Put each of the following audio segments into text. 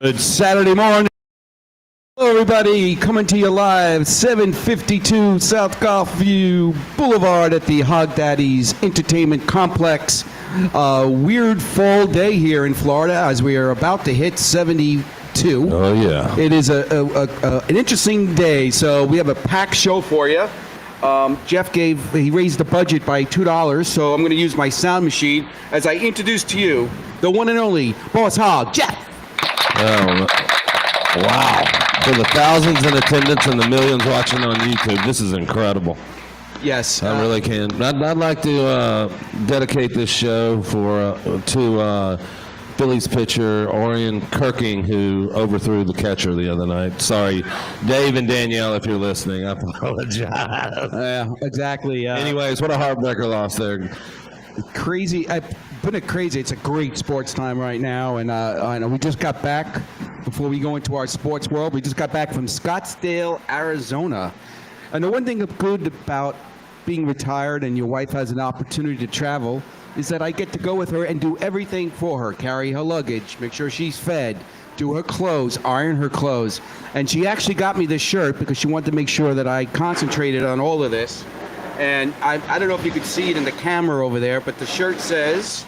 Good Saturday morning. Hello, everybody. Coming to you live, 752 South Gulfview Boulevard at the Hogg Daddy's Entertainment Complex. Weird fall day here in Florida as we are about to hit 72. Oh, yeah. It is an interesting day, so we have a packed show for you. Jeff he raised the budget by $2, so I'm going to use my sound machine as I introduce to you the one and only Boss Hogg, Jeff. Oh, wow. For the thousands in attendance and the millions watching on YouTube, this is incredible. Yes. I really can. I'd like to dedicate this show to Phillies pitcher Orion Kirking, who overthrew the catcher the other night. Sorry, Dave and Danielle, if you're listening, I apologize. Yeah, exactly. Anyways, what a heartbreaker loss there. Crazy. It's a great sports time right now, and I know we just got back. Before we go into our sports world, we just got back from Scottsdale, Arizona. And the one thing good about being retired and your wife has an opportunity to travel is that I get to go with her and do everything for her. Carry her luggage, make sure she's fed, do her clothes, iron her clothes. And she actually got me this shirt because she wanted to make sure that I concentrated on all of this. And I don't know if you could see it in the camera over there, but the shirt says,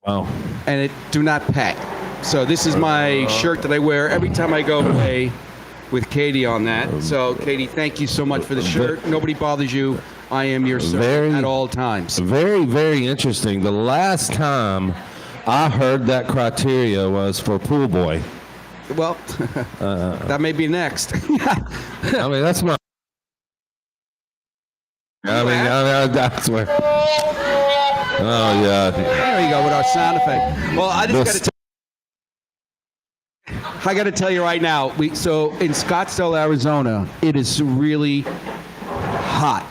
Wow. And it do not pay. So this is my shirt that I wear every time I go away with Katie on that. So Katie, thank you so much for the shirt. Nobody bothers you. I am your servant at all times. Very, very interesting. The last time I heard that criteria was for pool boy. Well, that may be next. I mean, that's my... that's where... Oh, yeah. There you go with our sound effect. Well, I just got to tell you right now. So in Scottsdale, Arizona, it is really hot.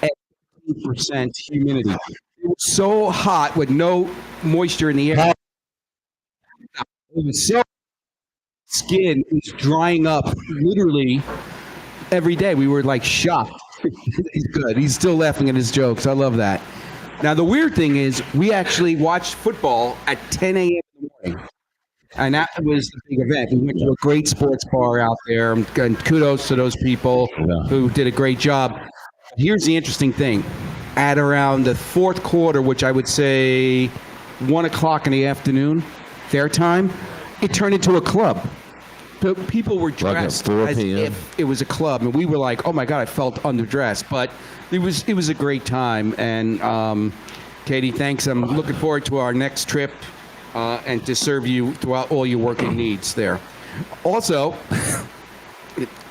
80% humidity. It was so hot with no moisture in the air. It was so skin is drying up literally every day. We were like shocked. He's good. He's still laughing at his jokes. I love that. Now, the weird thing is we actually watched football at 10 a.m. in the morning, and that was the big event. We went to a great sports bar out there, and kudos to those people who did a great job. Here's the interesting thing. At around the fourth quarter, which I would say 1 o'clock in the afternoon, their time, it turned into a club. People were dressed as if it was a club, and we were like, "Oh my God!" I felt underdressed, but it was a great time. And Katie, thanks. I'm looking forward to our next trip and to serve you throughout all your working needs there. Also,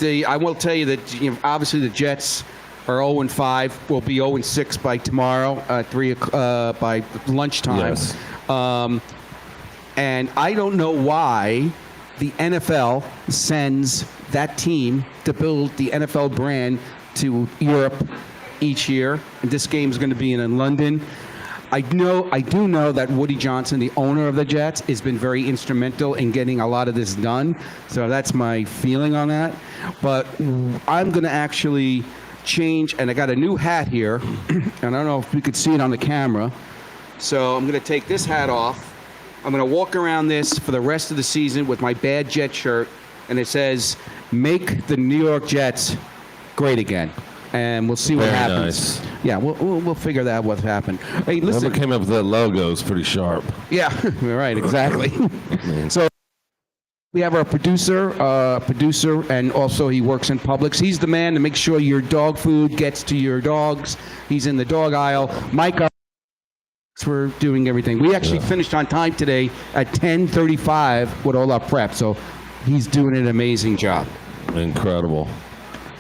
I will tell you that obviously the Jets are 0-5. Will be 0-6 by tomorrow, by lunchtime. Yes. And I don't know why the NFL sends that team to build the NFL brand to Europe each year. And this game is going to be in London. I do know that Woody Johnson, the owner of the Jets, has been very instrumental in getting a lot of this done. So that's my feeling on that. But I'm going to actually change, and I got a new hat here. And I don't know if we could see it on the camera. So I'm going to take this hat off. I'm going to walk around this for the rest of the season with my bad Jet shirt, and it says, "Make the New York Jets great again." And we'll see what happens. Nice. Yeah, we'll figure that out what happened. Hey, listen. Whoever came up with that logo is pretty sharp. Yeah, right, exactly. So we have our producer, and also he works in Publix. He's the man to make sure your dog food gets to your dogs. He's in the dog aisle. Mike, we're doing everything. We actually finished on time today at 10:35 with all our prep, so he's doing an amazing job. Incredible.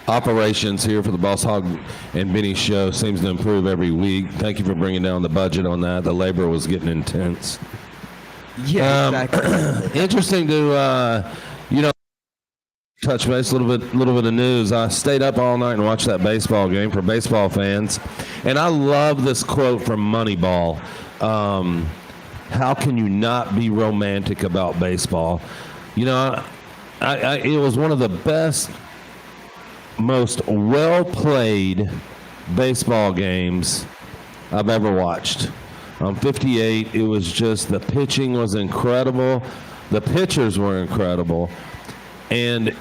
Operations here for the Boss Hogg and Benny show seems to improve every week. Thank you for bringing down the budget on that. The labor was getting intense. Yeah, exactly. Interesting to touch base a little bit of news. I stayed up all night and watched that baseball game for baseball fans, and I love this quote from Moneyball. How can you not be romantic about baseball? You know, it was one of the best, most well-played baseball games I've ever watched. on 58. It was just the pitching was incredible. The pitchers were incredible. And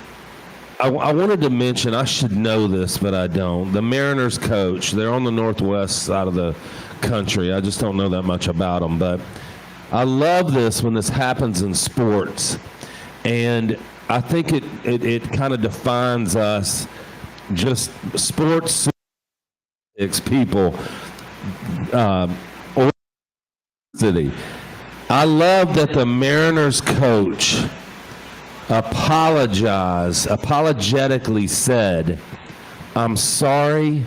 I wanted to mention, I should know this, but I don't. The Mariners coach, they're on the northwest side of the country. I just don't know that much about them. But I love this when this happens in sports. And I think it kind of defines us, just sports people, or city. I love that the Mariners coach apologetically said, "I'm sorry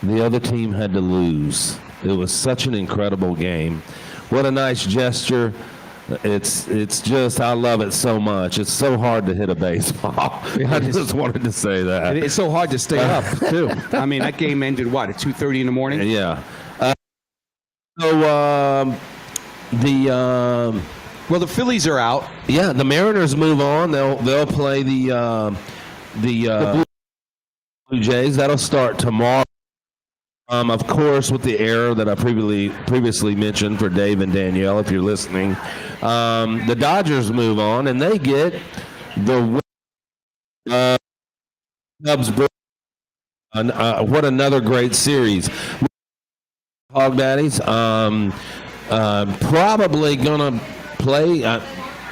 the other team had to lose. It was such an incredible game." What a nice gesture. It's just, I love it so much. It's so hard to hit a baseball. I just wanted to say that. It's so hard to stay up, too. I mean, that game ended, what, at 2:30 in the morning? Yeah. Well, the Phillies are out. Yeah, the Mariners move on. They'll play the Blue Jays. That'll start tomorrow. Of course, with the error that I previously mentioned for Dave and Danielle, if you're listening, the Dodgers move on and they get the Cubs. What another great series! Hogg Daddies probably gonna play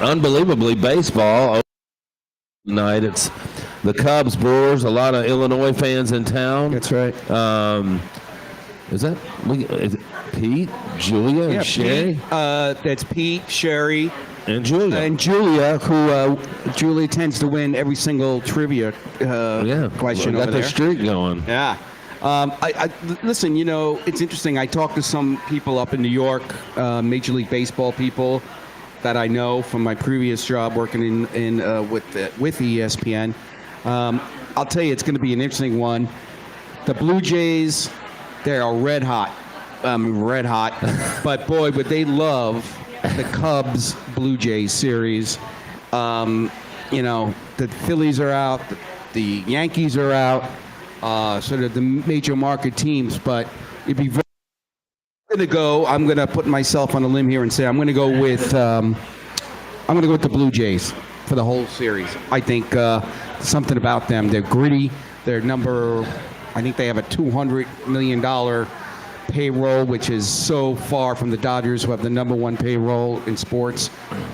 unbelievably baseball tonight. It's the Cubs Brewers. A lot of Illinois fans in town. That's right. Is it Pete, Julia, and Sherry? That's Pete, Sherry, and Julia. And Julia, who Julia tends to win every single trivia question got over there. the streak going. Yeah. Listen, it's interesting. I talked to some people up in New York, Major League Baseball people that I know from my previous job working with ESPN. I'll tell you, it's going to be an interesting one. The Blue Jays, they are red hot. But boy, would they love the Cubs Blue Jays series. The Phillies are out, the Yankees are out, sort of the major market teams. But it'd be very. I'm going to put myself on a limb here and say I'm going to go with the Blue Jays for the whole series. I think something about them. They're gritty. They're I think they have a $200 million payroll, which is so far from the Dodgers, who have the number one payroll in sports.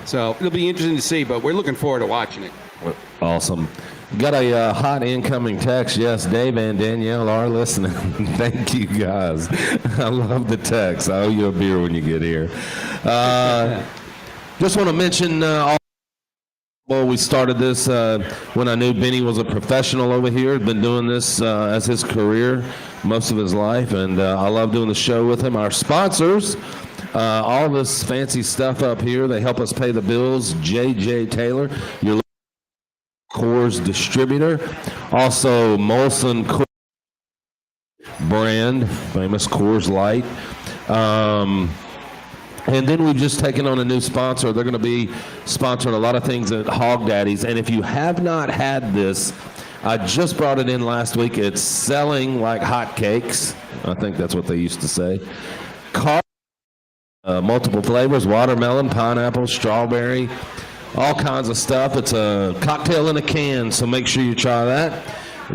So it'll be interesting to see, but we're looking forward to watching it. Awesome. Got a hot incoming text. Yes, Dave and Danielle are listening. Thank you, guys. I love the text. I owe you a beer when you get here. Just want to mention we started this when I knew Benny was a professional over here. He'd been doing this as his career most of his life, and I love doing the show with him. Our sponsors, all this fancy stuff up here, they help us pay the bills. J.J. Taylor, your Coors distributor. Also, Molson Coors brand, famous Coors Light. And then we've just taken on a new sponsor. They're going to be sponsoring a lot of things at Hogg Daddies. And if you have not had this, I just brought it in last week. It's selling like hotcakes. I think that's what they used to say. Multiple flavors, watermelon, pineapple, strawberry, all kinds of stuff. It's a cocktail in a can, so make sure you try that.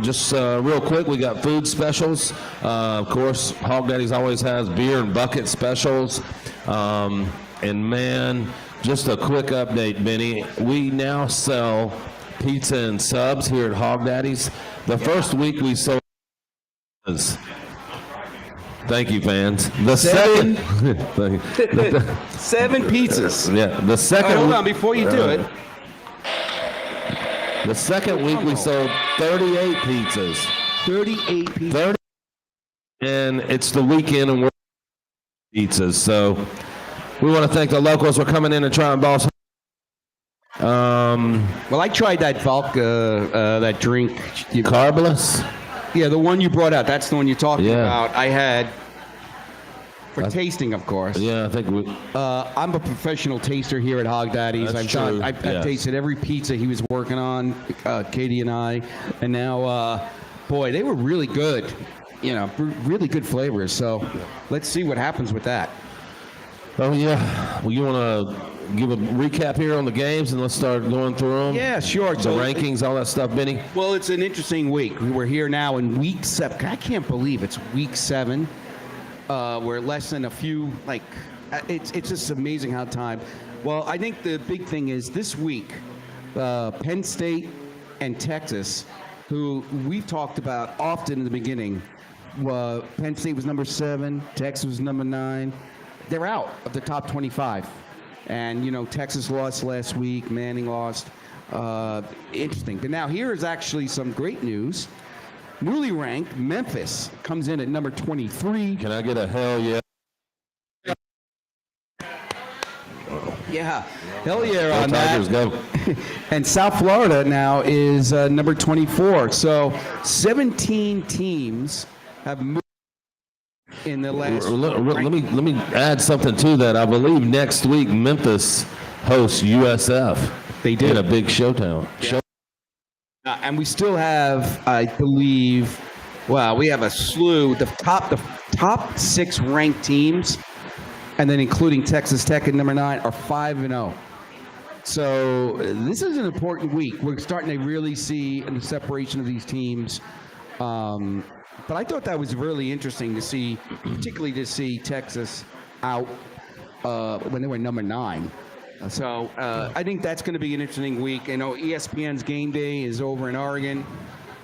Just real quick, we got food specials. Of course, Hogg Daddies always has beer and bucket specials. And man, just a quick update, Benny. We now sell pizza and subs here at Hogg Daddies. The first week we sold. Thank you, fans. The second. 7 pizzas. Yeah, the second. Hold on, before you do it. The second week we sold 38 pizzas. 38 pizzas. 30, and it's the weekend and we're pizzas. So we want to thank the locals for coming in and trying boss. Well, I tried that vodka, that drink. Carbless? Yeah, the one you brought out. That's the one you're talking Yeah. about. I had for tasting, of course. Yeah, I think we. I'm a professional taster here at Hogg Daddies. That's true. I've Yes. tasted every pizza he was working on, Katie and I, and now, boy, they were really good. really good flavors. So let's see what happens with that. Oh, yeah. Well, you want to give a recap here on the games, and let's start going through them? Yeah, sure. The rankings, all that stuff, Benny? Well, it's an interesting week. We're here now in week 7. I can't believe it's week 7. We're less than a few, it's just amazing how time. Well, I think the big thing is this week, Penn State and Texas, who we've talked about often in the beginning. Penn State was number 7, Texas was number 9. They're out of the top 25. And, Texas lost last week. Manning lost. Interesting. But now here is actually some great news. Newly ranked Memphis comes in at number 23. Can I get a hell yeah? Yeah, hell yeah on Tigers, that. go. And South Florida now is number 24. So 17 teams have moved in the last. Let me add something to that. I believe next week Memphis hosts USF. They did in a big showdown. Yeah. And we still have, I believe, we have a slew. The top 6 ranked teams, and then including Texas Tech at number 9, are 5-0. So this is an important week. We're starting to really see the separation of these teams. But I thought that was really interesting to see, particularly to see Texas out when they were number 9. So I think that's going to be an interesting week. ESPN's Gameday is over in Oregon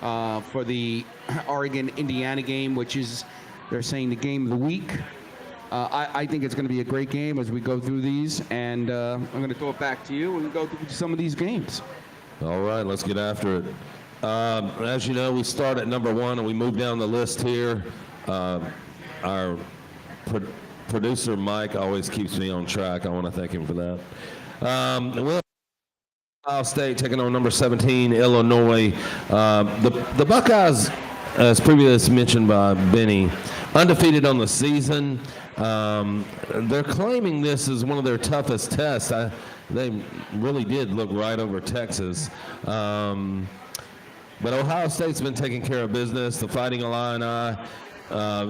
for the Oregon-Indiana game, which is, they're saying, the game of the week. I think it's going to be a great game as we go through these, and I'm going to throw it back to you and go through some of these games. All right, let's get after it. As you know, we start at number 1 and we move down the list here. Our producer Mike always keeps me on track. I want to thank him for that. Ohio State taking on number 17 Illinois. The Buckeyes, as previously mentioned by Benny, undefeated on the season. They're claiming this is one of their toughest tests. They really did look right over Texas. But Ohio State's been taking care of business. The Fighting Illini,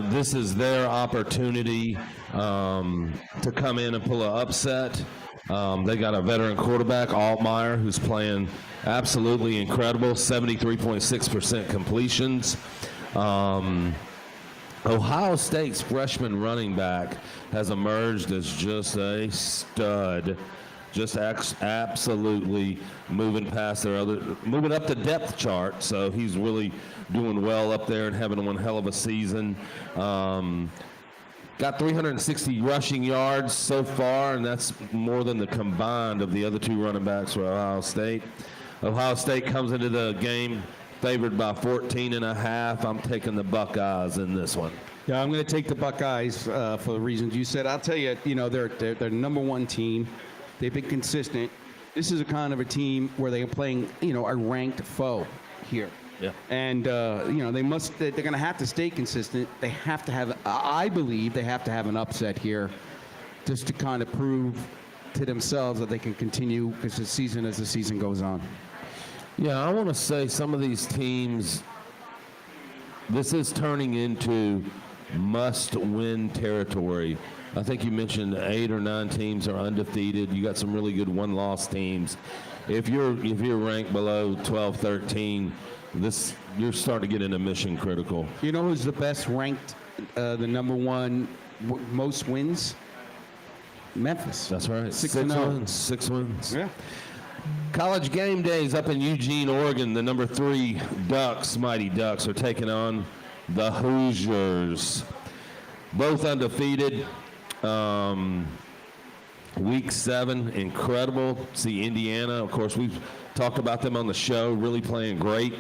this is their opportunity to come in and pull an upset. They got a veteran quarterback, Altmaier, who's playing absolutely incredible, 73.6% completions. Ohio State's freshman running back has emerged as just a stud. Just absolutely moving past moving up the depth chart. So he's really doing well up there and having one hell of a season. Got 360 rushing yards so far, and that's more than the combined of the other 2 running backs for Ohio State. Ohio State comes into the game favored by 14.5. I'm taking the Buckeyes in this one. Yeah, I'm going to take the Buckeyes for the reasons you said. I'll tell you, they're number 1 team. They've been consistent. This is a kind of a team where they're playing, a ranked foe here. Yeah. And, they're going to have to stay consistent. They have to have, I believe they have to have an upset here just to kind of prove to themselves that they can continue as the season goes on. Yeah, I want to say some of these teams, this is turning into must-win territory. I think you mentioned 8 or 9 teams are undefeated. You got some really good one-loss teams. If you're ranked below 12, 13, you're starting to get into mission critical. You know who's the best ranked, the number 1 most wins? Memphis. That's right. 6 wins. 6 wins. Yeah. College game days up in Eugene, Oregon. The number 3 Ducks, Mighty Ducks, are taking on the Hoosiers. Both undefeated. Week 7, incredible. See Indiana, of course, we've talked about them on the show, really playing great.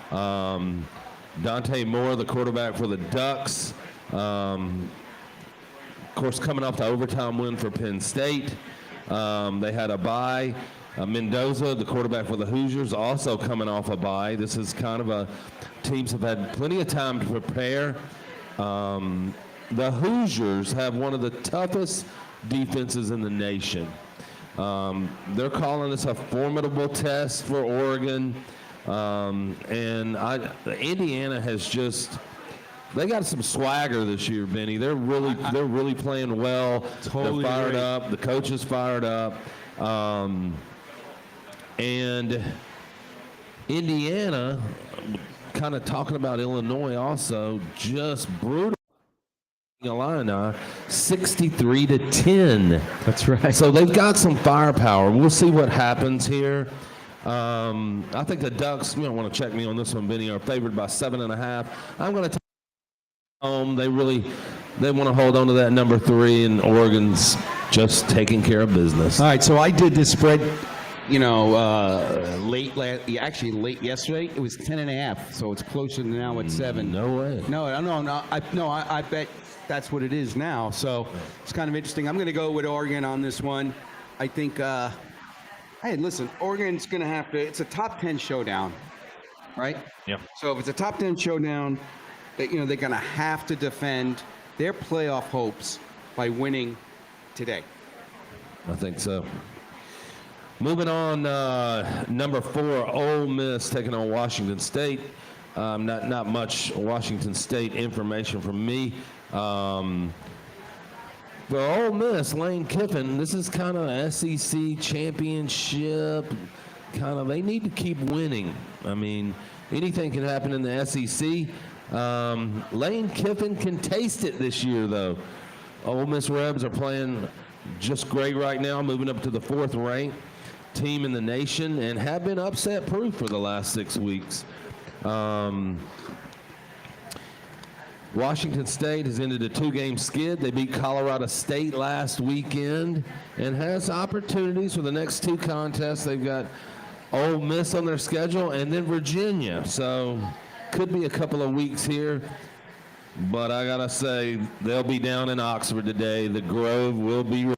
Dante Moore, the quarterback for the Ducks. Of course, coming off the overtime win for Penn State. They had a bye. Mendoza, the quarterback for the Hoosiers, also coming off a bye. This is kind of teams have had plenty of time to prepare. The Hoosiers have one of the toughest defenses in the nation. They're calling this a formidable test for Oregon. And Indiana has just They got some swagger this year, Benny. They're really playing well. Totally They're fired agree. up. The coach is fired up. And Indiana, kind of talking about Illinois also, just brutal. Illini 63-10. That's right. So they've got some firepower. We'll see what happens here. I think the Ducks, you don't want to check me on this one, Benny, are favored by 7.5. I'm going to take home. They want to hold on to that number 3, and Oregon's just taking care of business. All right, so I did this spread, late yesterday. It was 10.5, so it's closer to now at 7. No way. No. I bet that's what it is now. So it's kind of interesting. I'm going to go with Oregon on this one. I think. Hey, listen, Oregon's going to have to. It's a top 10 showdown, right? Yeah. So if it's a top 10 showdown, they're going to have to defend their playoff hopes by winning today. I think so. Moving on, number 4, Ole Miss taking on Washington State. Not much Washington State information from me. For Ole Miss, Lane Kiffin, this is kind of SEC championship. They need to keep winning. I mean, anything can happen in the SEC. Lane Kiffin can taste it this year, though. Ole Miss Rebs are playing just great right now, moving up to the 4th ranked team in the nation, and have been upset-proof for the last 6 weeks. Washington State has ended a 2-game skid. They beat Colorado State last weekend and has opportunities for the next 2 contests. They've got Ole Miss on their schedule and then Virginia. So could be a couple of weeks here. But I got to say, they'll be down in Oxford today. The Grove will be.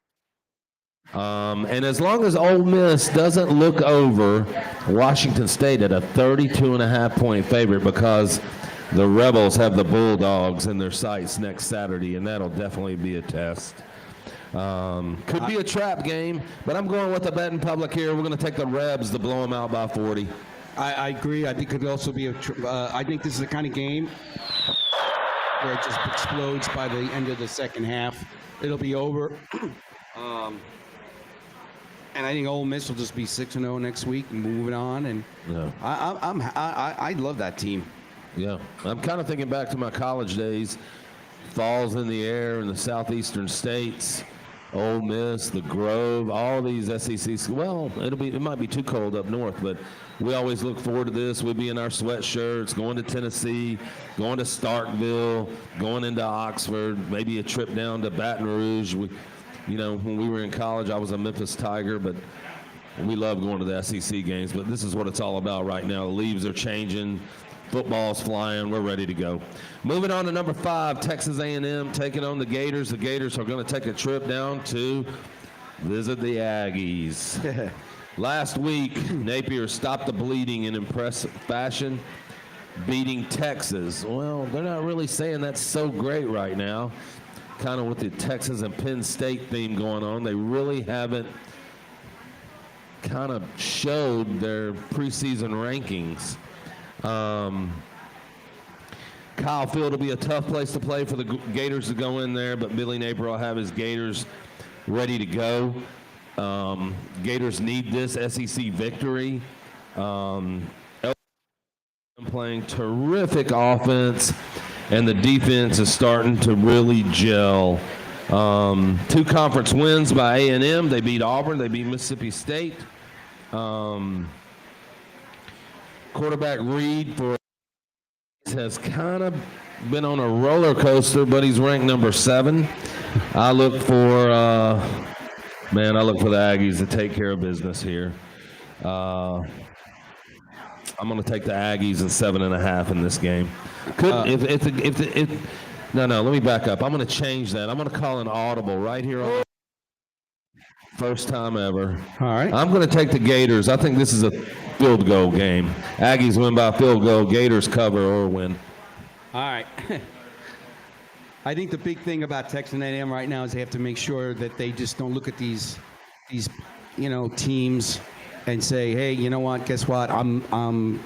And as long as Ole Miss doesn't look over Washington State at a 32.5-point favorite, because the Rebels have the Bulldogs in their sights next Saturday, and that'll definitely be a test. Could be a trap game, but I'm going with the betting public here. We're going to take the Rebs to blow them out by 40. I agree. I think it could also be I think this is the kind of game where it just explodes by the end of the second half. It'll be over. And I think Ole Miss will just be 6-0 next week and moving on. And Yeah. I love that team. Yeah, I'm kind of thinking back to my college days. Falls in the air in the southeastern states, Ole Miss, the Grove, all these SEC. Well, it might be too cold up north, but we always look forward to this. We'd be in our sweatshirts, going to Tennessee, going to Starkville, going into Oxford, maybe a trip down to Baton Rouge. When we were in college, I was a Memphis Tiger, but we love going to the SEC games. But this is what it's all about right now. The leaves are changing. Football's flying. We're ready to go. Moving on to number 5, Texas A&M taking on the Gators. The Gators are going to take a trip down to visit the Aggies. Last week, Napier stopped the bleeding in impressive fashion, beating Texas. Well, they're not really saying that's so great right now. Kind of with the Texas and Penn State theme going on. They really haven't kind of showed their preseason rankings. Kyle Field will be a tough place to play for the Gators to go in there, but Billy Napier will have his Gators ready to go. Gators need this SEC victory. Playing terrific offense, and the defense is starting to really gel. 2 conference wins by A&M. They beat Auburn. They beat Mississippi State. Quarterback Reed has kind of been on a roller coaster, but he's ranked number 7. I look for the Aggies to take care of business here. I'm going to take the Aggies at 7.5 in this game. Let me back up. I'm going to change that. I'm going to call an audible right here on first time ever. All right. I'm going to take the Gators. I think this is a field goal game. Aggies win by field goal. Gators cover or win. All right. I think the big thing about Texas A&M right now is they have to make sure that they just don't look at these teams and say, hey, you know what? Guess what? I'm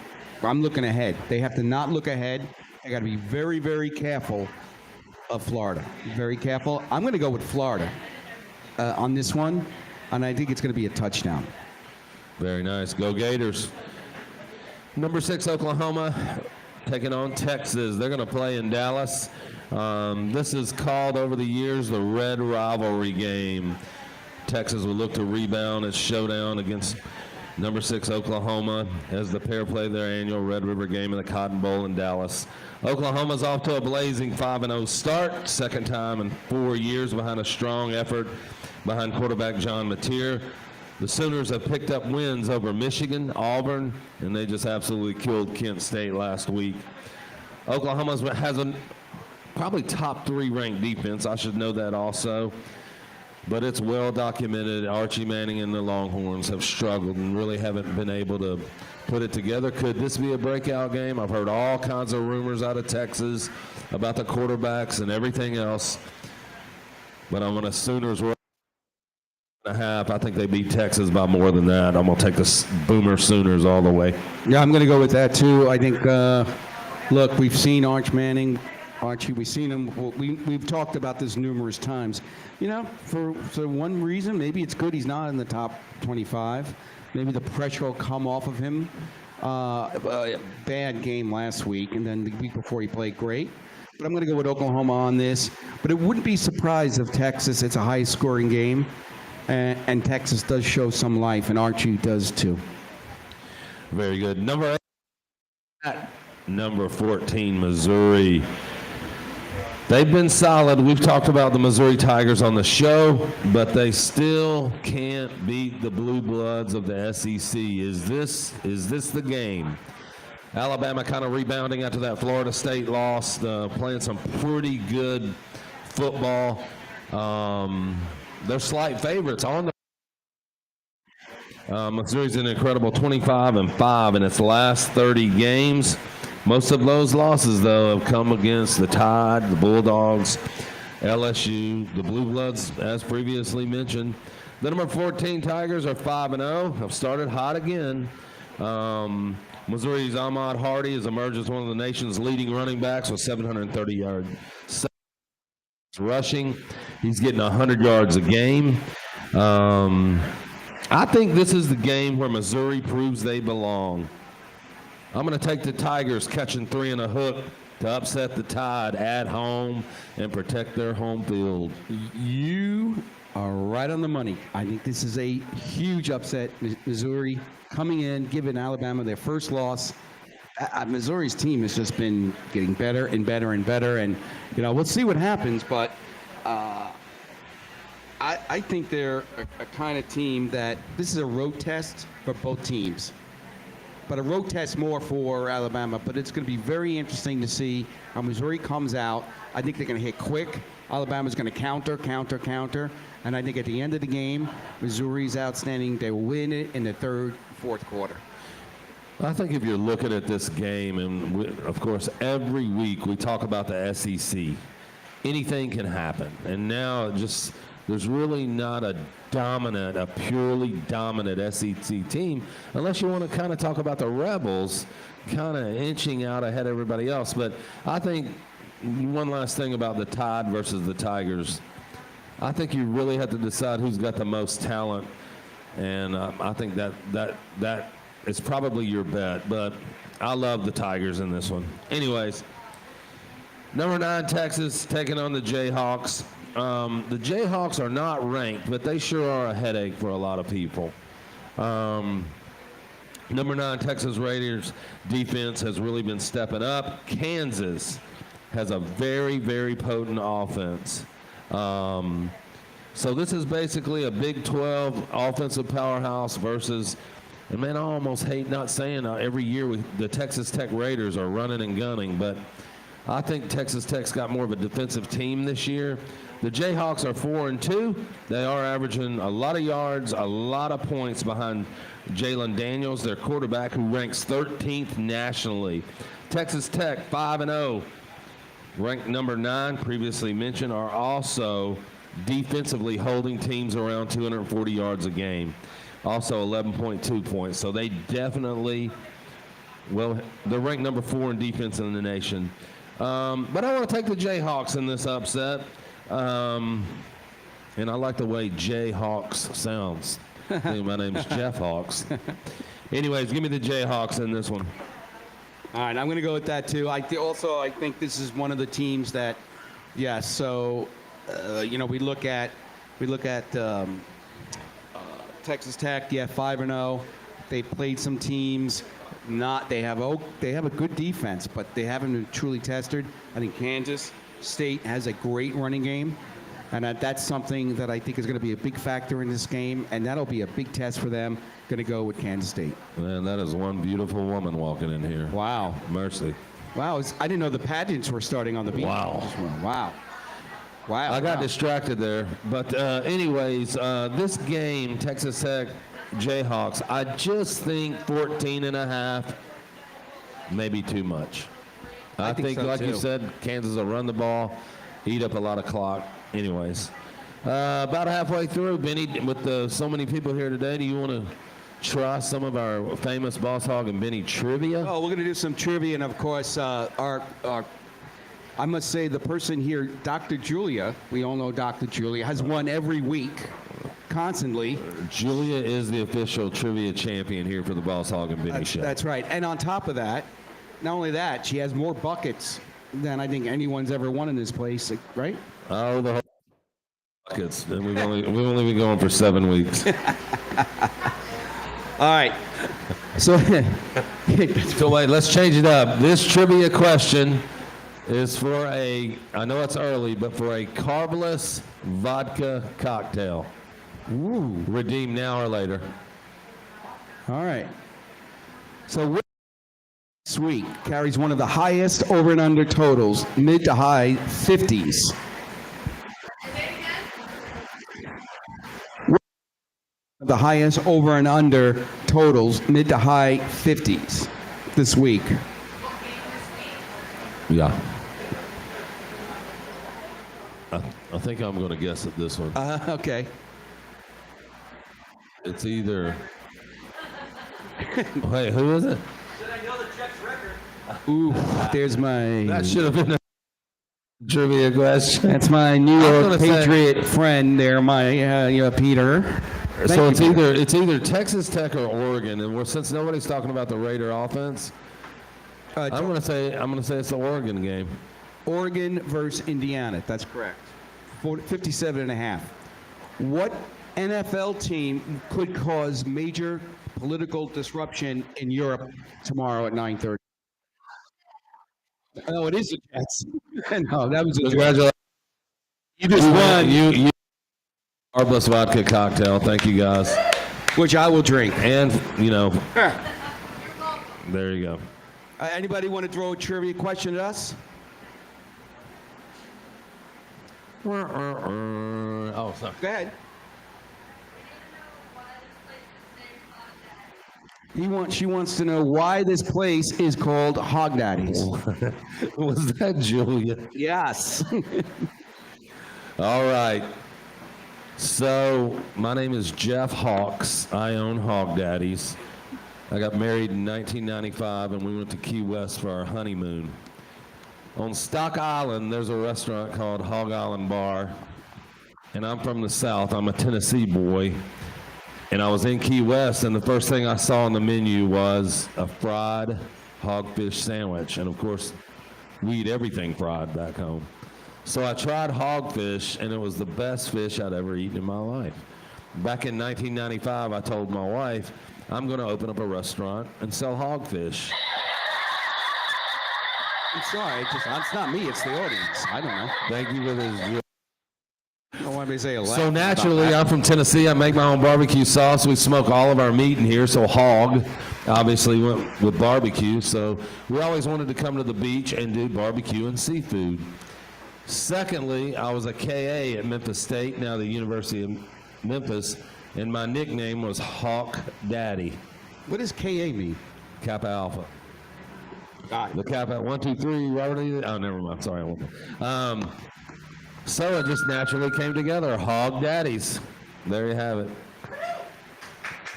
looking ahead. They have to not look ahead. They got to be very, very careful of Florida. Very careful. I'm going to go with Florida on this one, and I think it's going to be a touchdown. Very nice. Go Gators. Number 6, Oklahoma, taking on Texas. They're going to play in Dallas. This is called over the years the Red Rivalry game. Texas will look to rebound its showdown against number 6 Oklahoma as the pair play their annual Red River game in the Cotton Bowl in Dallas. Oklahoma's off to a blazing 5-0 start, second time in 4 years behind a strong effort behind quarterback John Mateer. The Sooners have picked up wins over Michigan, Auburn, and they just absolutely killed Kent State last week. Oklahoma has a probably top 3 ranked defense. I should know that also. But it's well documented. Archie Manning and the Longhorns have struggled and really haven't been able to put it together. Could this be a breakout game? I've heard all kinds of rumors out of Texas about the quarterbacks and everything else. But I'm going to Sooners and a half. I think they beat Texas by more than that. I'm going to take the Boomer Sooners all the way. Yeah, I'm going to go with that too. I think, look, we've seen Arch Manning. Archie, we've seen him. We've talked about this numerous times. You know, for one reason, maybe it's good he's not in the top 25. Maybe the pressure will come off of him. Bad game last week, and then the week before he played great. But I'm going to go with Oklahoma on this. But it wouldn't be surprised if Texas, it's a high-scoring game, and Texas does show some life, and Archie does too. Very good. Number 14, Missouri. They've been solid. We've talked about the Missouri Tigers on the show, but they still can't beat the Blue Bloods of the SEC. Is this the game? Alabama kind of rebounding after that Florida State loss, playing some pretty good football. They're slight favorites on the Missouri's an incredible 25-5 in its last 30 games. Most of those losses, though, have come against the Tide, the Bulldogs, LSU, the Blue Bloods, as previously mentioned. The number 14 Tigers are 5-0, have started hot again. Missouri's Ahmad Hardy has emerged as one of the nation's leading running backs with 730 yards rushing. He's getting 100 yards a game. I think this is the game where Missouri proves they belong. I'm going to take the Tigers catching 3 and a hook to upset the Tide at home and protect their home field. You are right on the money. I think this is a huge upset. Missouri coming in, giving Alabama their first loss. Missouri's team has just been getting better and better and better. And, you know, we'll see what happens. But I think they're a kind of team that this is a road test for both teams. But a road test more for Alabama. But it's going to be very interesting to see how Missouri comes out. I think they're going to hit quick. Alabama's going to counter. And I think at the end of the game, Missouri's outstanding. They will win it in the third, fourth quarter. I think if you're looking at this game, and of course, every week we talk about the SEC, anything can happen. And now there's really not a purely dominant SEC team, unless you want to kind of talk about the Rebels kind of inching out ahead of everybody else. But I think one last thing about the Tide versus the Tigers, I think you really have to decide who's got the most talent, and I think that is probably your bet. But I love the Tigers in this one. Anyways, number 9, Texas taking on the Jayhawks. The Jayhawks are not ranked, but they sure are a headache for a lot of people. Number 9, Texas Raiders defense has really been stepping up. Kansas has a very, very potent offense. So this is basically a Big 12 offensive powerhouse versus, and man, I almost hate not saying every year the Texas Tech Raiders are running and gunning, but I think Texas Tech's got more of a defensive team this year. The Jayhawks are 4-2. They are averaging a lot of yards, a lot of points behind Jalen Daniels, their quarterback, who ranks 13th nationally. Texas Tech, 5-0, ranked number 9, previously mentioned, are also defensively holding teams around 240 yards a game. Also 11.2 points. So they definitely, well, they're ranked number 4 in defense in the nation. But I want to take the Jayhawks in this upset. And I like the way Jayhawks sounds. I think my name's Jeff Hawks. Anyways, give me the Jayhawks in this one. All right, I'm going to go with that too. I think this is one of the teams that, yeah. So, we look at Texas Tech. Yeah, 5-0. They played some teams. They have a good defense, but they haven't been truly tested. I think Kansas State has a great running game. And that's something that I think is going to be a big factor in this game, and that'll be a big test for them. Going to go with Kansas State. Man, that is one beautiful woman walking in here. Wow. Mercy. Wow. I didn't know the pageants were starting on the beach. Wow. Wow. I got distracted there. But anyways, this game, Texas Tech, Jayhawks, I just think 14.5 maybe too much. I think so like too. You said, Kansas will run the ball, eat up a lot of clock. Anyways, about halfway through, Benny, with so many people here today, do you want to try some of our famous Boss Hogg and Benny trivia? Oh, we're going to do some trivia, and of course, I must say the person here, Dr. Julia, we all know Dr. Julia, has won every week, constantly. Julia is the official trivia champion here for the Boss Hogg and Benny show. That's right. And on top of that, not only that, she has more buckets than I think anyone's ever won in this place, right? Oh, the whole buckets. And we've only been going for 7 weeks. All right. So wait, let's change it up. This trivia question is for I know it's early, but for a carbless vodka cocktail. Ooh. Redeem now or later. All right. So this week carries one of the highest over and under totals, mid to high 50s. The highest over and under totals, mid to high 50s this week. Yeah. I think I'm going to guess at this one. Okay. It's either. Wait, who is it? Ooh, there's my. That should have been a trivia question. That's my New York gonna Patriot friend there, my Peter. So Thank you, it's either Texas Tech or Oregon, and since nobody's talking about the Raider offense, I'm gonna say it's the Oregon game. Oregon versus Indiana. That's correct. 57.5. What NFL team could cause major political disruption in Europe tomorrow at 9:30? Oh, it is the Jets. No, that was a Congratulations. You just won. You Carbless vodka cocktail. Thank you guys. Which I will drink. And there you go. Anybody want to throw a trivia question at us? Oh, sorry. Go ahead. She wants to know why this place is called Hogg Daddy's. Was that Julia? Yes. All right. So my name is Jeff Hawks. I own Hogg Daddy's. I got married in 1995, and we went to Key West for our honeymoon. On Stock Island, there's a restaurant called Hog Island Bar, and I'm from the South. I'm a Tennessee boy, and I was in Key West, and the first thing I saw on the menu was a fried hogfish sandwich, and of course, we eat everything fried back home. So I tried hogfish, and it was the best fish I'd ever eaten in my life. Back in 1995, I told my wife, I'm going to open up a restaurant and sell hogfish. I'm sorry. It's not me. It's the audience. I don't know. Thank you for this. I don't want me to say a lot. So naturally, I'm from Tennessee. I make my own barbecue sauce. We smoke all of our meat in here. So Hogg obviously went with barbecue. So we always wanted to come to the beach and do barbecue and seafood. Secondly, I was a KA at Memphis State, now the University of Memphis, and my nickname was Hawk Daddy. What does KA mean? Kappa Alpha. Got The it. Kappa, 1, 2, 3, Robert. Oh, never mind. Sorry, I won't. So it just naturally came together. Hog Daddies. There you have it.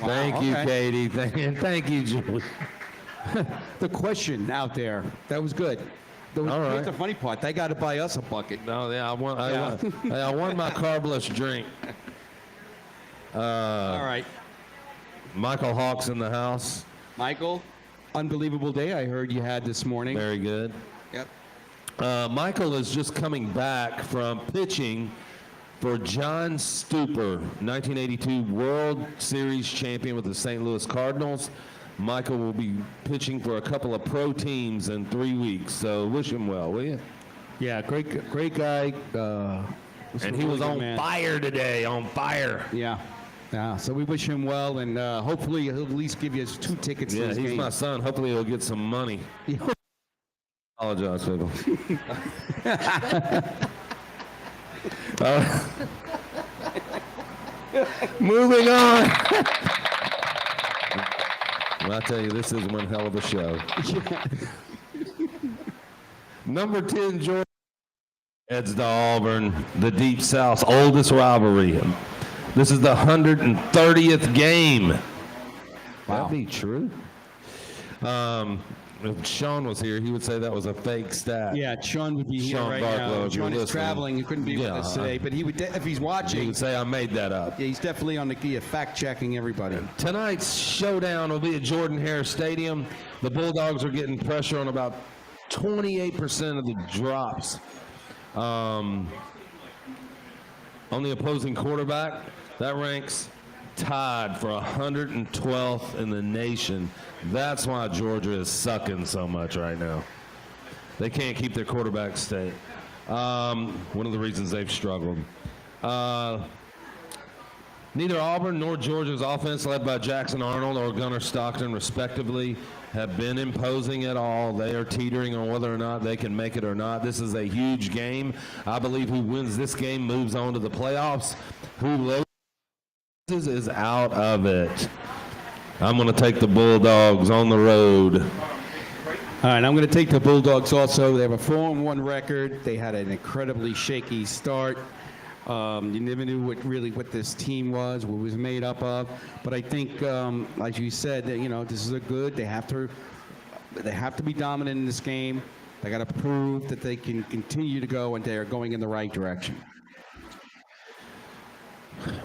Wow, Thank you, okay. Katie. Thank you, Julie. The question out there, that was good. All right. Here's the funny part. They got to buy us a bucket. No, yeah, I won my carbless drink. All right. Michael Hawk's in the house. Michael, unbelievable day I heard you had this morning. Very good. Yep. Michael is just coming back from pitching for John Stupor, 1982 World Series champion with the St. Louis Cardinals. Michael will be pitching for a couple of pro teams in 3 weeks, so wish him well, will you? Yeah, great guy. And he was on fire today, on fire. Yeah. Yeah, so we wish him well, and hopefully he'll at least give you 2 tickets to his he's game. my son. Hopefully he'll get some money. Apologize, people. Moving on. Well, I tell you, this is one hell of a show. Number 10, Georgia heads to Auburn, the Deep South's oldest rivalry. This is the 130th game. Wow. That be true? If Sean was here, he would say that was a fake stat. Yeah, Sean would be here Sean right Barklow, now. if Sean you're is traveling. He couldn't be with us today, but he would, if he's He watching, would say I made that up. yeah, he's definitely on the key of fact-checking everybody. Tonight's showdown will be at Jordan-Hare Stadium. The Bulldogs are getting pressure on about 28% of the drops on the opposing quarterback. That ranks tied for 112th in the nation. That's why Georgia is sucking so much right now. They can't keep their quarterback straight. One of the reasons they've struggled. Neither Auburn nor Georgia's offense, led by Jackson Arnold or Gunnar Stockton, respectively, have been imposing at all. They are teetering on whether or not they can make it or not. This is a huge game. I believe who wins this game moves on to the playoffs. Who loses is out of it. I'm going to take the Bulldogs on the road. All right, I'm going to take the Bulldogs also. They have a 4-1 record. They had an incredibly shaky start. You never knew what this team was, what it was made up of. But I think, as you said, that this is a good. They have to be dominant in this game. They got to prove that they can continue to go, and they are going in the right direction.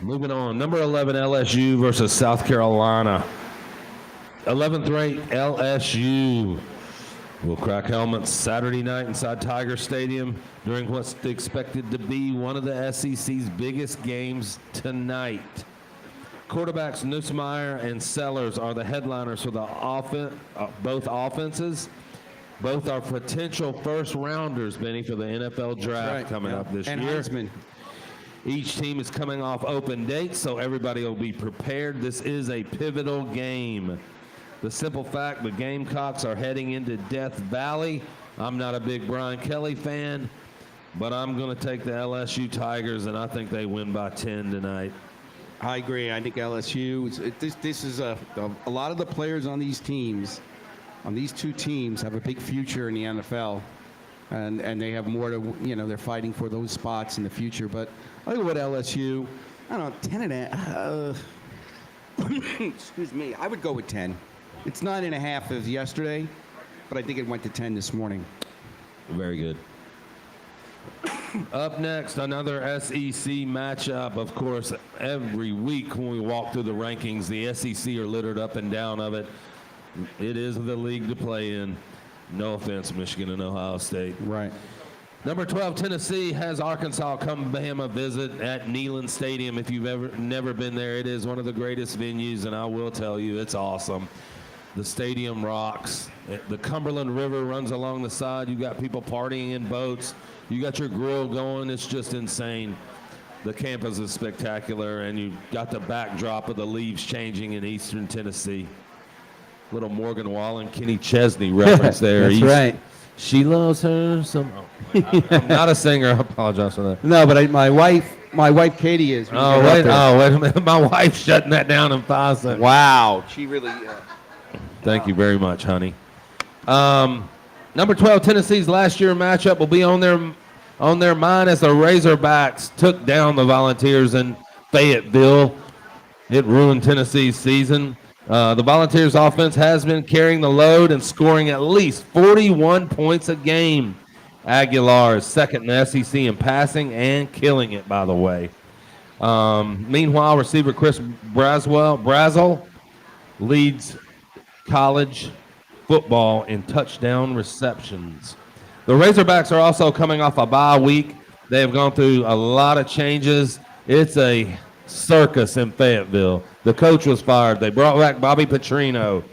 Moving on, number 11 LSU versus South Carolina. 11th ranked LSU will crack helmets Saturday night inside Tiger Stadium during what's expected to be one of the SEC's biggest games tonight. Quarterbacks Nussmeier and Sellers are the headliners for the both offenses. Both are potential first-rounders, Benny, for the NFL draft coming up this year. Heisman. Each team is coming off open dates, so everybody will be prepared. This is a pivotal game. The simple fact, the Gamecocks are heading into Death Valley. I'm not a big Brian Kelly fan, but I'm going to take the LSU Tigers, and I think they win by 10 tonight. I agree. I think LSU. This is a lot of the players on these teams, on these 2 teams, have a big future in the NFL, and they have more to. They're fighting for those spots in the future. But I go with LSU. I don't know, 10.5. Excuse me. I would go with 10. It's 9.5 as yesterday, but I think it went to 10 this morning. Very good. Up next, another SEC matchup. Of course, every week when we walk through the rankings, the SEC are littered up and down of it. It is the league to play in. No offense, Michigan and Ohio State. Right. Number 12, Tennessee has Arkansas come pay him a visit at Neyland Stadium. If you've never been there, it is one of the greatest venues, and I will tell you, it's awesome. The stadium rocks. The Cumberland River runs along the side. You got people partying in boats. You got your grill going. It's just insane. The campus is spectacular, and you got the backdrop of the leaves changing in eastern Tennessee. Little Morgan Wallen, Kenny Chesney reference there. That's right. She loves her some. I'm not a singer. I apologize for that. No, but my wife Katie is. Wait a minute. My wife's shutting that down in 5 seconds. Wow. She really. Thank you very much, honey. Number 12, Tennessee's last year matchup will be on their mind as the Razorbacks took down the Volunteers in Fayetteville. It ruined Tennessee's season. The Volunteers offense has been carrying the load and scoring at least 41 points a game. Aguilar is second in the SEC in passing and killing it, by the way. Meanwhile, receiver Chris Brazel leads college football in touchdown receptions. The Razorbacks are also coming off a bye week. They have gone through a lot of changes. It's a circus in Fayetteville. The coach was fired. They brought back Bobby Petrino.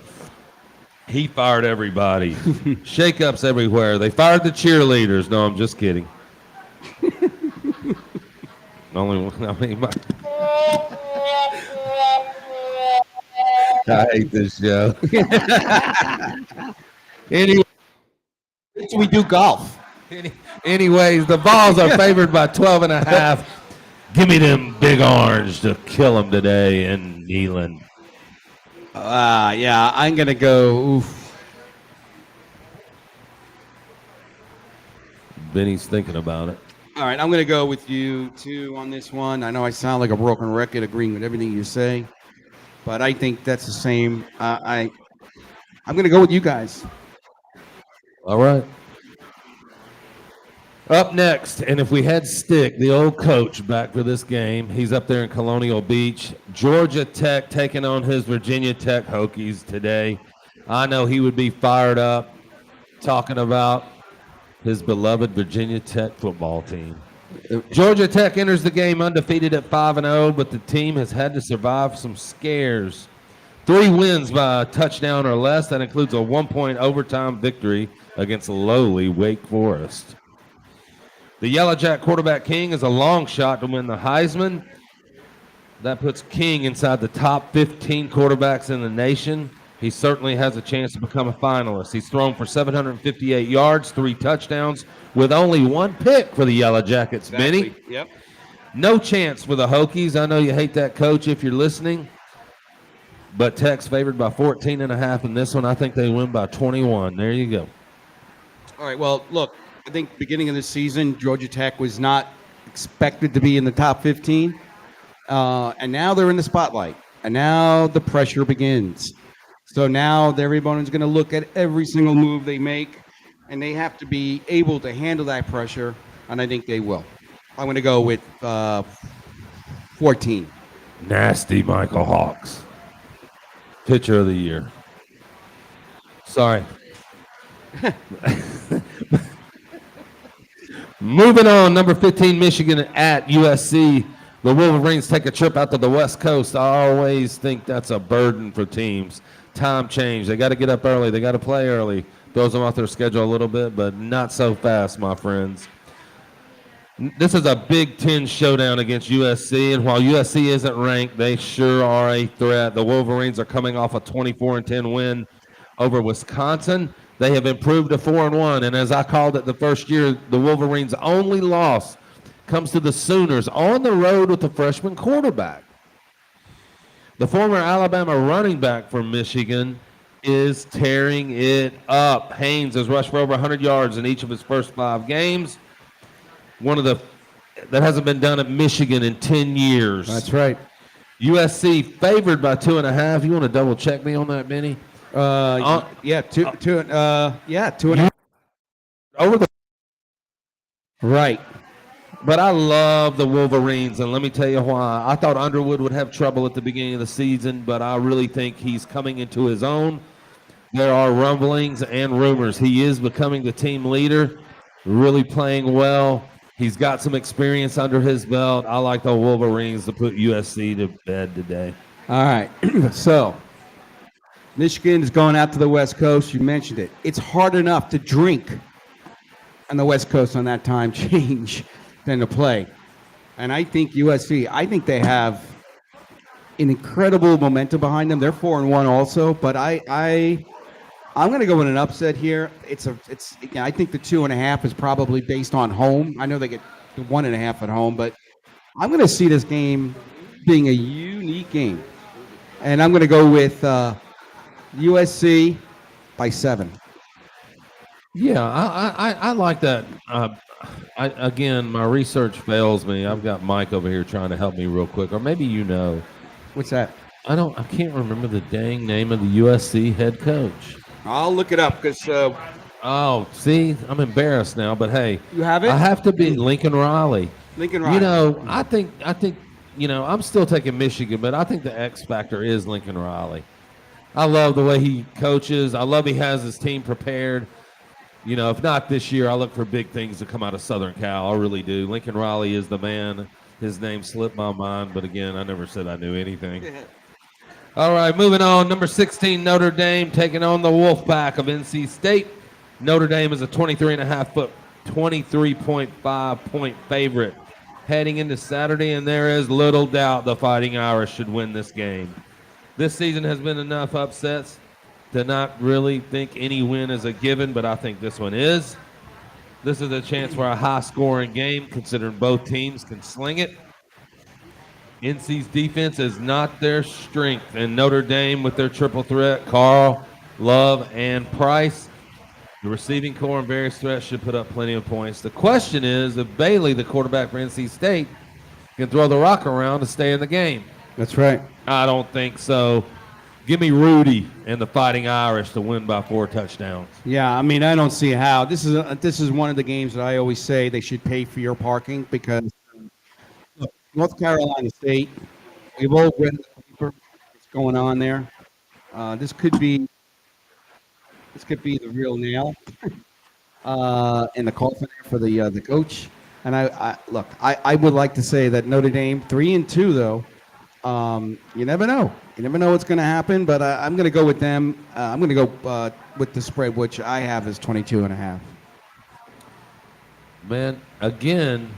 He fired everybody. Shakeups everywhere. They fired the cheerleaders. No, I'm just kidding. Only one. I mean, I hate this show. Anyway, We do golf. anyways, the Vols are favored by 12.5. Give me them big orange to kill them today in Neyland. Yeah, I'm gonna go. Oof. Benny's thinking about it. All right, I'm gonna go with you too on this one. I know I sound like a broken record, agreeing with everything you say, but I think that's the same. I'm gonna go with you guys. All right. Up next, and if we had Stick, the old coach, back for this game, he's up there in Colonial Beach. Georgia Tech taking on his Virginia Tech Hokies today. I know he would be fired up talking about his beloved Virginia Tech football team. Georgia Tech enters the game undefeated at 5-0, but the team has had to survive some scares. 3 wins by a touchdown or less. That includes a 1-point overtime victory against lowly Wake Forest. The Yellow Jack quarterback King is a long shot to win the Heisman. That puts King inside the top 15 quarterbacks in the nation. He certainly has a chance to become a finalist. He's thrown for 758 yards, 3 touchdowns, with only 1 pick for the Yellow Jackets. Exactly. Benny? Yep. No chance for the Hokies. I know you hate that coach if you're listening. But Tech's favored by 14.5 in this one. I think they win by 21. There you go. All right. Well, look, I think beginning of the season, Georgia Tech was not expected to be in the top 15, and now they're in the spotlight, and now the pressure begins. So now everyone's going to look at every single move they make, and they have to be able to handle that pressure, and I think they will. I'm going to go with 14. Nasty Michael Hawks. Pitcher of the year. Sorry. Moving on, number 15, Michigan at USC. The Wolverines take a trip out to the West Coast. I always think that's a burden for teams. Time change. They got to get up early. They got to play early. Throws them off their schedule a little bit, but not so fast, my friends. This is a Big Ten showdown against USC, and while USC isn't ranked, they sure are a threat. The Wolverines are coming off a 24-10 win over Wisconsin. They have improved to 4-1, and as I called it the first year, the Wolverines' only loss comes to the Sooners on the road with a freshman quarterback. The former Alabama running back from Michigan is tearing it up. Haynes has rushed for over 100 yards in each of his first 5 games. One of the that hasn't been done at Michigan in 10 years. That's right. USC favored by 2.5. You want to double check me on that, Benny? Yeah, two and a half. Over the Right. But I love the Wolverines, and let me tell you why. I thought Underwood would have trouble at the beginning of the season, but I really think he's coming into his own. There are rumblings and rumors. He is becoming the team leader, really playing well. He's got some experience under his belt. I like the Wolverines to put USC to bed today. All right. So, Michigan is going out to the West Coast. You mentioned it. It's hard enough to drink on the West Coast on that time change than to play. And I think USC, I think they have an incredible momentum behind them. They're 4-1 also, but I'm going to go with an upset here. I think the 2.5 is probably based on home. I know they get the 1.5 at home, but I'm going to see this game being a unique game. And I'm going to go with USC by 7. Yeah, I like that. Again, my research fails me. I've got Mike over here trying to help me real quick, or maybe you know. What's that? I can't remember the dang name of the USC head coach. I'll look it up because Oh, see, I'm embarrassed now, but hey, You have it? I have to be Lincoln Riley. Lincoln You Riley. know, I think, I'm still taking Michigan, but I think the X factor is Lincoln Riley. I love the way he coaches. I love he has his team prepared. If not this year, I look for big things to come out of Southern Cal. I really do. Lincoln Riley is the man. His name slipped my mind, but again, I never said I knew anything. All right, moving on. Number 16, Notre Dame taking on the Wolfpack of NC State. Notre Dame is a 23.5 foot, 23.5 point favorite heading into Saturday, and there is little doubt the Fighting Irish should win this game. This season has been enough upsets to not really think any win is a given, but I think this one is. This is a chance for a high-scoring game, considering both teams can sling it. NC's defense is not their strength, and Notre Dame with their triple threat, Carl, Love, and Price. The receiving core and various threats should put up plenty of points. The question is if Bailey, the quarterback for NC State, can throw the rock around to stay in the game. That's right. I don't think so. Give me Rudy and the Fighting Irish to win by 4 touchdowns. Yeah, I mean, I don't see how. This is one of the games that I always say they should pay for your parking because look, North Carolina State, we've all read the paper. What's going on there? This could be the real nail in the coffin for the coach. And I would like to say that Notre Dame 3-2 though. You never know. You never know what's going to happen, but I'm going to go with them. I'm going to go with the spread, which I have as 22.5. Man, again,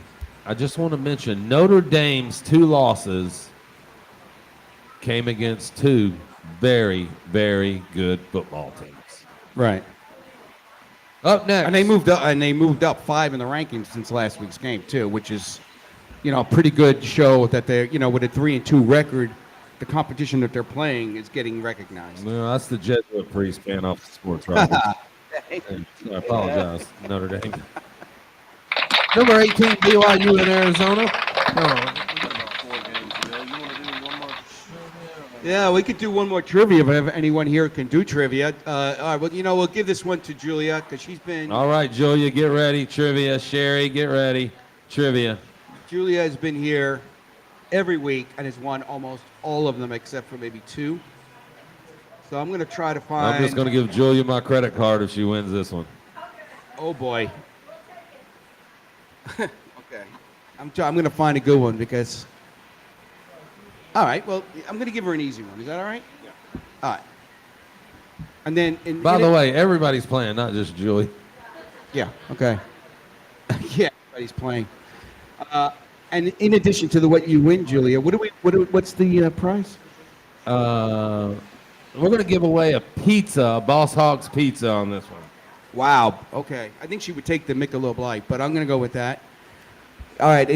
I just want to mention Notre Dame's 2 losses came against 2 very, very good football teams. Right. Up next, And they moved up 5 in the rankings since last week's game too, which is, a pretty good show that they're, with a 3-2 record, the competition that they're playing is getting recognized. No, that's the Jesuit priest fan off the sports right. I apologize, Notre Dame. Number 18, BYU in Arizona. Yeah, we could do one more trivia if anyone here can do trivia. All right, well, we'll give this one to Julia because she's been. All right, Julia, get ready. Trivia. Sherry, get ready. Trivia. Julia has been here every week and has won almost all of them except for maybe 2. So I'm going to try to find. I'm just going to give Julia my credit card if she wins this one. Oh boy. Okay. I'm going to find a good one because. All right. Well, I'm going to give her an easy one. Is that all right? Yeah. All right. And then. By the way, everybody's playing, not just Julia. Yeah. Okay. Yeah, everybody's playing. And in addition to what you win, Julia, what's the prize? We're going to give away a pizza, Boss Hogg's pizza on this one. Wow. Okay. I think she would take the Michelob Light, but I'm going to go with that. All right.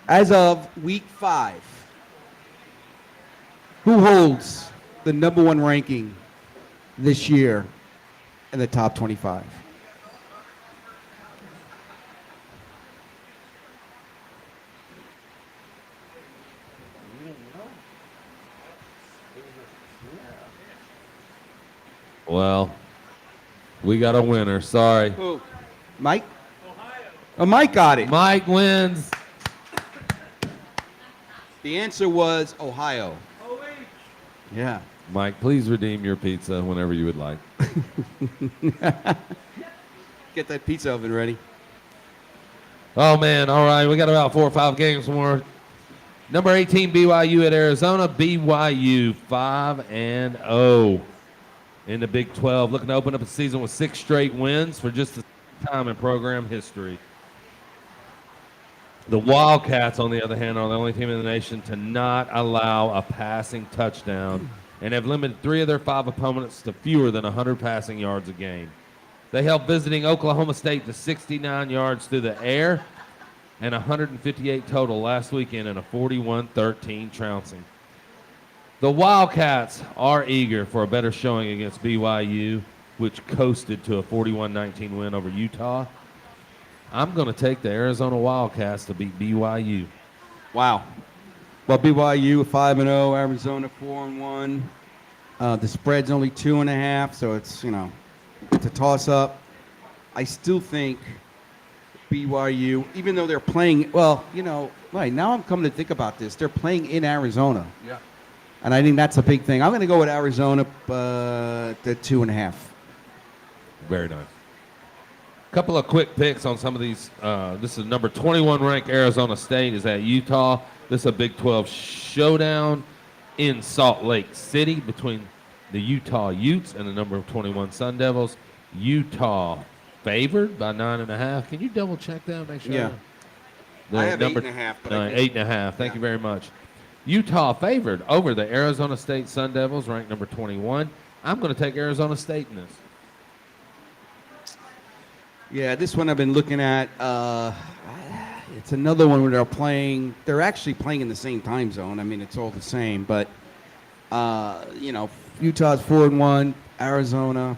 As of week 5, who holds the number 1 ranking this year in the top 25? Well, we got a winner. Sorry. Who? Mike? Ohio. Oh, Mike got it. Mike wins. The answer was Ohio. Yeah. Mike, please redeem your pizza whenever you would like. Get that pizza oven ready. Oh, man. All right. We got about 4 or 5 games more. Number 18, BYU at Arizona. BYU 5-0 in the Big 12. Looking to open up a season with 6 straight wins for just the second time in program history. The Wildcats, on the other hand, are the only team in the nation to not allow a passing touchdown and have limited 3 of their 5 opponents to fewer than 100 passing yards a game. They held visiting Oklahoma State to 69 yards through the air and 158 total last weekend in a 41-13 trouncing. The Wildcats are eager for a better showing against BYU, which coasted to a 41-19 win over Utah. I'm going to take the Arizona Wildcats to beat BYU. Wow. Well, BYU 5-0, Arizona 4-1. The spread's only 2.5, so it's It's a toss-up. I still think BYU, even though they're playing, well, right now I'm coming to think about this. They're playing in Arizona. Yeah. And I think that's a big thing. I'm going to go with Arizona, the 2.5. Very nice. Couple of quick picks on some of these. This is number 21 ranked Arizona State is at Utah. This is a Big 12 showdown in Salt Lake City between the Utah Utes and the number 21 Sun Devils. Utah favored by 9.5. Can you double check that? Make sure. Yeah. I have 8.5. But 8.5. Thank you very much. Utah favored over the Arizona State Sun Devils, ranked number 21. I'm going to take Arizona State in this. Yeah, this one I've been looking at. It's another one where they're actually playing in the same time zone. I mean, it's all the same. But, Utah's 4-1, Arizona.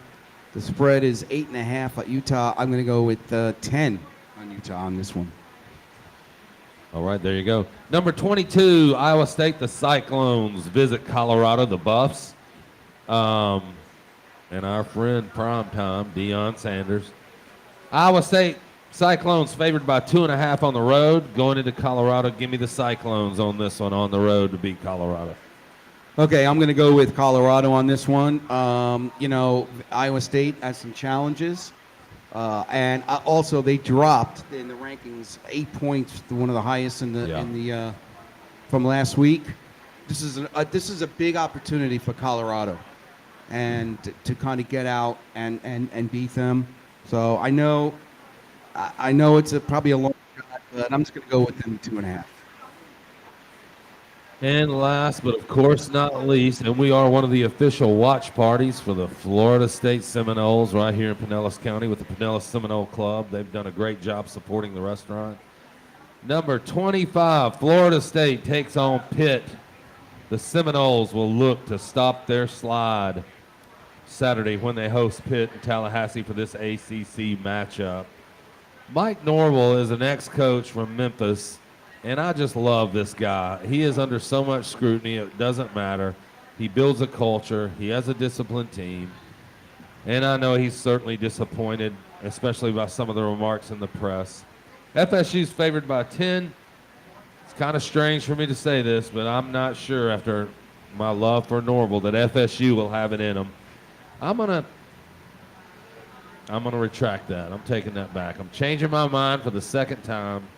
The spread is 8.5 at Utah. I'm going to go with 10 on Utah on this one. All right, there you go. Number 22, Iowa State, the Cyclones visit Colorado, the Buffs. And our friend primetime, Deion Sanders. Iowa State Cyclones favored by 2.5 on the road. Going into Colorado, give me the Cyclones on this one on the road to beat Colorado. Okay, I'm going to go with Colorado on this one. Iowa State has some challenges. And also they dropped in the rankings 8 points to one of the highest in the from last week. This is a big opportunity for Colorado, and to kind of get out and beat them. So I know it's probably a long shot, but I'm just going to go with them 2.5. And last, but of course not least, and we are one of the official watch parties for the Florida State Seminoles right here in Pinellas County with the Pinellas Seminole Club. They've done a great job supporting the restaurant. Number 25, Florida State takes on Pitt. The Seminoles will look to stop their slide Saturday when they host Pitt in Tallahassee for this ACC matchup. Mike Norvell is an ex-coach from Memphis. And I just love this guy. He is under so much scrutiny, it doesn't matter. He builds a culture. He has a disciplined team. And I know he's certainly disappointed, especially by some of the remarks in the press. FSU's favored by 10. It's kind of strange for me to say this, but I'm not sure after my love for Norvell that FSU will have it in them. I'm gonna retract that. I'm taking that back. I'm changing my mind for the second time.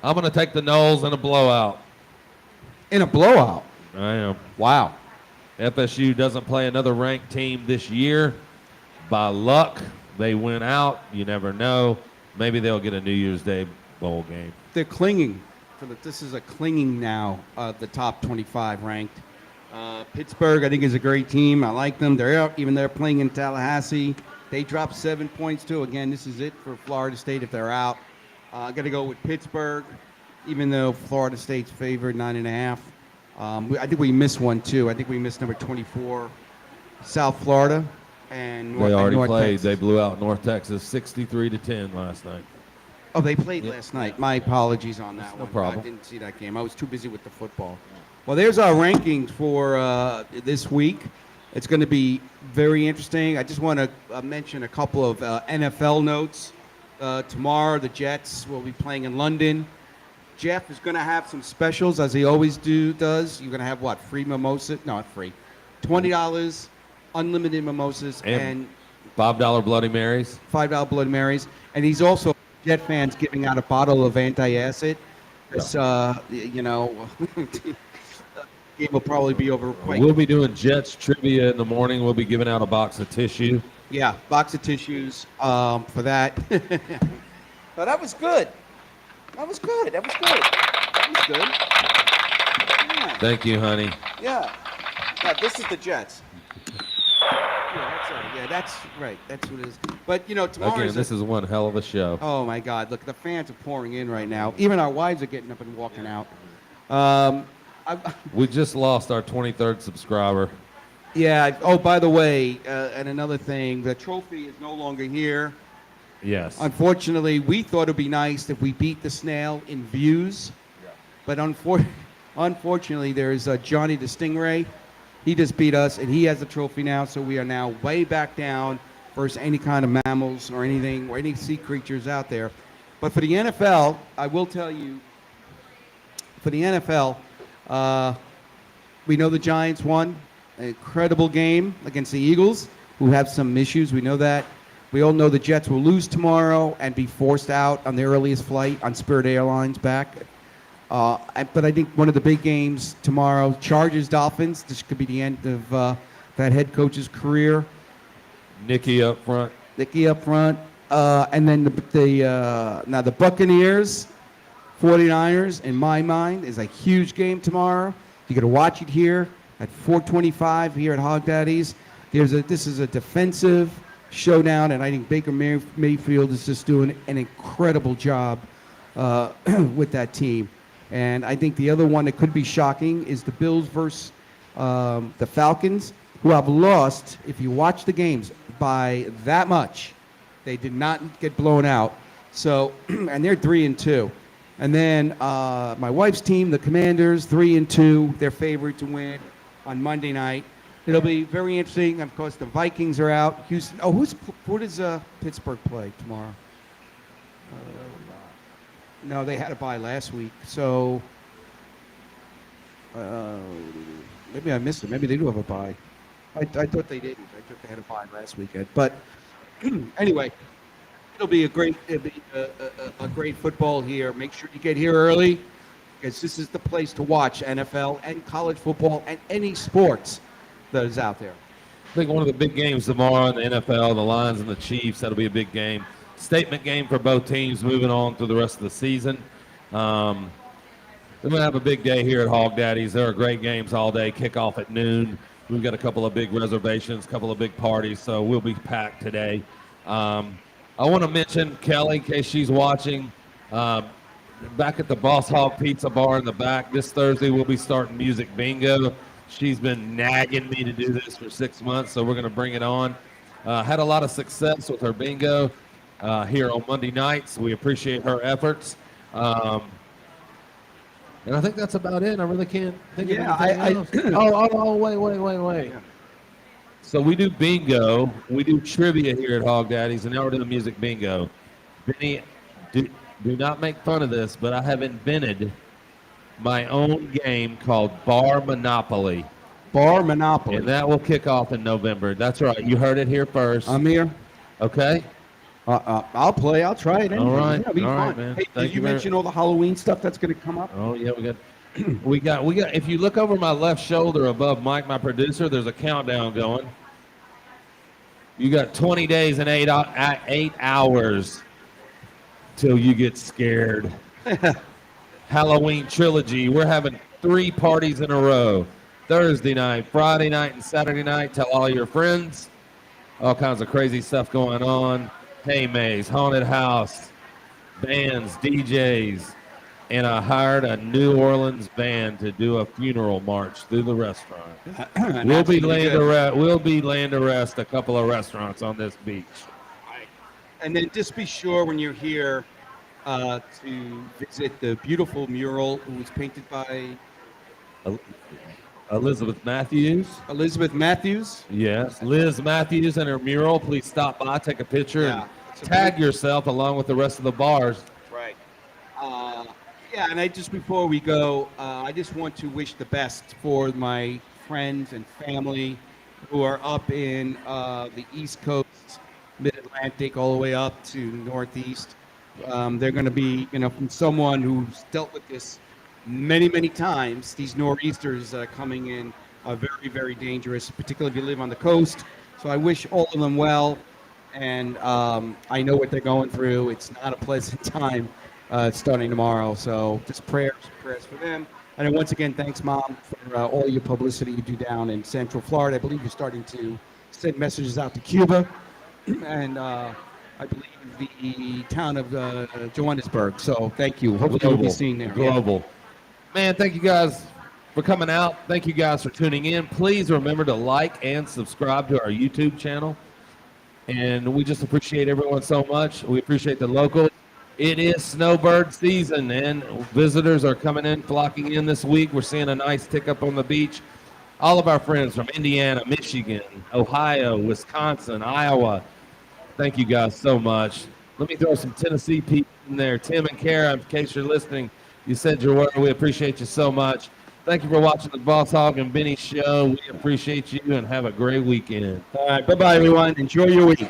I'm going to take the Noles in a blowout. In a blowout? I am. Wow. FSU doesn't play another ranked team this year. By luck, they win out. You never know. Maybe they'll get a New Year's Day bowl game. They're clinging. This is a clinging now, the top 25 ranked. Pittsburgh, I think, is a great team. I like them. They're playing in Tallahassee. They dropped 7 points, too. Again, this is it for Florida State if they're out. I got to go with Pittsburgh, even though Florida State's favored 9.5. I think we missed one too. I think we missed number 24, South Florida, and They already North played. Texas. They blew out North Texas 63-10 last night. Oh, they played last night. My apologies on that No one. problem. I didn't see that game. I was too busy with the football. Well, there's our rankings for this week. It's going to be very interesting. I just want to mention a couple of NFL notes. Tomorrow, the Jets will be playing in London. Jeff is going to have some specials, as he always does. You're going to have, what, free mimosa? No, not free. $20, unlimited mimosas, and $5 Bloody Marys. $5 Bloody Marys. And he's also, Jet fans, giving out a bottle of antacid. This, game will probably be over quite. We'll be doing Jets trivia in the morning. We'll be giving out a box of tissue. Yeah, box of tissues for that. But that was good. That was good. Yeah. Thank you, honey. Yeah. This is the Jets. Yeah, that's right. That's what it is. But, tomorrow. Again, this is one hell of a show. Oh, my God. Look, the fans are pouring in right now. Even our wives are getting up and walking out. We just lost our 23rd subscriber. Yeah. Oh, by the way, and another thing, the trophy is no longer here. Yes. Unfortunately, we thought it'd be nice if we beat the snail in views, but unfortunately, there's Johnny the Stingray He just beat us, and he has the trophy now. So we are now way back down versus any kind of mammals or anything or any sea creatures out there. But for the NFL, I will tell you, for the NFL, we know the Giants won an incredible game against the Eagles, who have some issues. We know that. We all know the Jets will lose tomorrow and be forced out on their earliest flight on Spirit Airlines back. But I think one of the big games tomorrow, Chargers-Dolphins. This could be the end of that head coach's career. Nicky up front. And then the Buccaneers, 49ers, in my mind, is a huge game tomorrow. You got to watch it here at 4:25 here at Hogg Daddy's. This is a defensive showdown, and I think Baker Mayfield is just doing an incredible job with that team. And I think the other one that could be shocking is the Bills versus the Falcons, who have lost, if you watch the games, by that much. They did not get blown out. So, and they're 3-2. And then my wife's team, the Commanders, 3-2. They're favored to win on Monday night. It'll be very interesting. Of course, the Vikings are out. Houston. Oh, who does Pittsburgh play tomorrow? No, they had a bye last week. So maybe I missed it. Maybe they do have a bye. I thought they didn't. I thought they had a bye last weekend. But anyway, it'll be a great football here. Make sure you get here early, because this is the place to watch NFL and college football and any sports that is out there. I think one of the big games tomorrow in the NFL, the Lions and the Chiefs, that'll be a big game. Statement game for both teams moving on through the rest of the season. We're going to have a big day here at Hogg Daddy's. There are great games all day, kickoff at noon. We've got a couple of big reservations, a couple of big parties, so we'll be packed today. I want to mention Kelly, in case she's watching, back at the Boss Hog Pizza Bar in the back. This Thursday, we'll be starting music bingo. She's been nagging me to do this for 6 months, so we're going to bring it on. Had a lot of success with her bingo here on Monday nights. We appreciate her efforts. And I think that's about it. I really can't think of anything else. Wait. Yeah. So we do bingo. We do trivia here at Hogg Daddy's, and now we're doing music bingo. Benny, do not make fun of this, but I have invented my own game called Bar Monopoly. Bar Monopoly. And that will kick off in November. That's right. You heard it here first. I'm here. Okay. I'll play. I'll try it. All right. It'll be all fun. right, man. Hey, Thank did you mention all the Halloween stuff that's going to come up? Oh, yeah. We got. If you look over my left shoulder above Mike, my producer, there's a countdown going. You got 20 days and 8 hours till you get scared. Halloween trilogy. We're having 3 parties in a row. Thursday night, Friday night, and Saturday night. Tell all your friends. All kinds of crazy stuff going on. Hay maze, haunted house, bands, DJs, and I hired a New Orleans band to do a funeral march through the restaurant. We'll be laying to rest a couple of restaurants on this beach. And then just be sure when you're here to visit the beautiful mural that was painted by Elizabeth Matthews. Yes, Liz Matthews and her mural. Please stop by, take a picture, and tag yourself along with the rest of the bars. Right. And before we go, I just want to wish the best for my friends and family who are up in the East Coast, Mid-Atlantic, all the way up to Northeast. They're going to be, from someone who's dealt with this many times. These nor'easters coming in are very, very dangerous, particularly if you live on the coast. So I wish all of them well, and I know what they're going through. It's not a pleasant time starting tomorrow. So just prayers for them. And then once again, thanks, Mom, for all your publicity you do down in Central Florida. I believe you're starting to send messages out to Cuba, and I believe the town of Johannesburg. So thank you. Hopefully you'll be seeing there. Global. Yeah. Man, thank you guys for coming out. Thank you guys for tuning in. Please remember to like and subscribe to our YouTube channel. And we just appreciate everyone so much. We appreciate the local. It is snowbird season, and visitors are coming in, flocking in this week. We're seeing a nice tick up on the beach. All of our friends from Indiana, Michigan, Ohio, Wisconsin, Iowa. Thank you guys so much. Let me throw some Tennessee people in there. Tim and Kara, in case you're listening, you said your word. We appreciate you so much. Thank you for watching the Boss Hogg and Benny show. We appreciate you and have a great weekend. All right. Bye-bye, everyone. Enjoy your week.